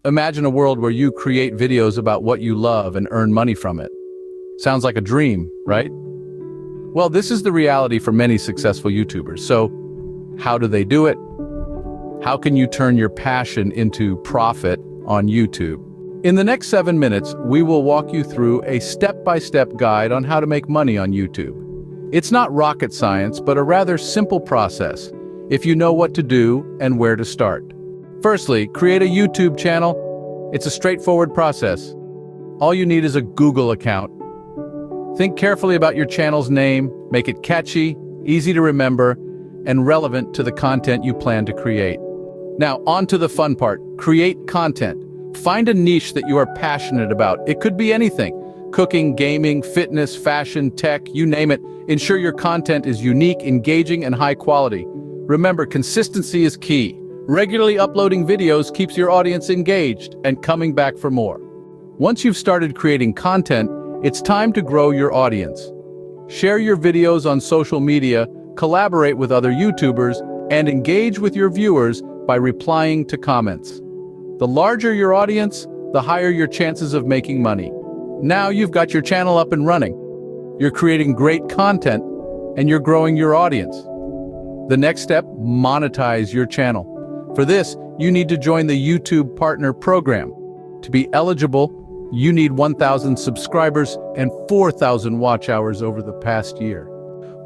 Imagine a world where you create videos about what you love and earn money from it. Sounds like a dream, right? Well, this is the reality for many successful YouTubers. So, how do they do it? How can you turn your passion into profit on YouTube? In the next 7 minutes, we will walk you through a step-by-step guide on how to make money on YouTube. It's not rocket science, but a rather simple process, if you know what to do and where to start. Firstly, create a YouTube channel. It's a straightforward process. All you need is a Google account. Think carefully about your channel's name, make it catchy, easy to remember, and relevant to the content you plan to create. Now, on to the fun part. Create content. Find a niche that you are passionate about. It could be anything: cooking, gaming, fitness, fashion, tech, you name it. Ensure your content is unique, engaging, and high quality. Remember, consistency is key. Regularly uploading videos keeps your audience engaged and coming back for more. Once you've started creating content, it's time to grow your audience. Share your videos on social media, collaborate with other YouTubers, and engage with your viewers by replying to comments. The larger your audience, the higher your chances of making money. Now you've got your channel up and running. You're creating great content, and you're growing your audience. The next step, monetize your channel. For this, you need to join the YouTube Partner Program. To be eligible, you need 1,000 subscribers and 4,000 watch hours over the past year.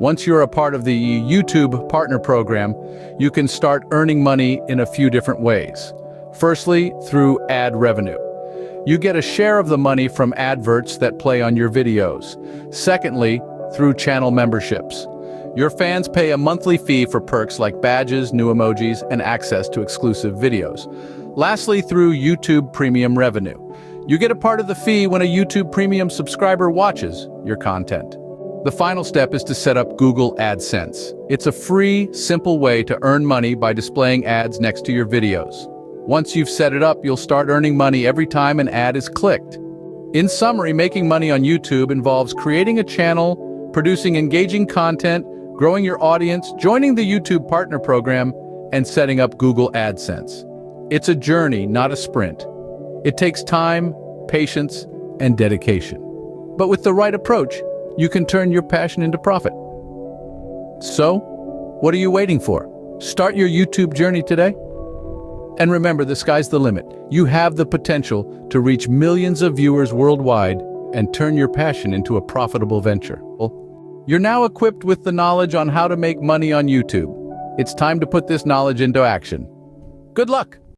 Once you're a part of the YouTube Partner Program, you can start earning money in a few different ways. Firstly, through ad revenue. You get a share of the money from adverts that play on your videos. Secondly, through channel memberships. Your fans pay a monthly fee for perks like badges, new emojis, and access to exclusive videos. Lastly, through YouTube Premium revenue. You get a part of the fee when a YouTube Premium subscriber watches your content. The final step is to set up Google AdSense. It's a free, simple way to earn money by displaying ads next to your videos. Once you've set it up, you'll start earning money every time an ad is clicked. In summary, making money on YouTube involves creating a channel, producing engaging content, growing your audience, joining the YouTube Partner Program, and setting up Google AdSense. It's a journey, not a sprint. It takes time, patience, and dedication. But with the right approach, you can turn your passion into profit. So, what are you waiting for? Start your YouTube journey today. And remember, the sky's the limit. You have the potential to reach millions of viewers worldwide and turn your passion into a profitable venture. You're now equipped with the knowledge on how to make money on YouTube. It's time to put this knowledge into action. Good luck!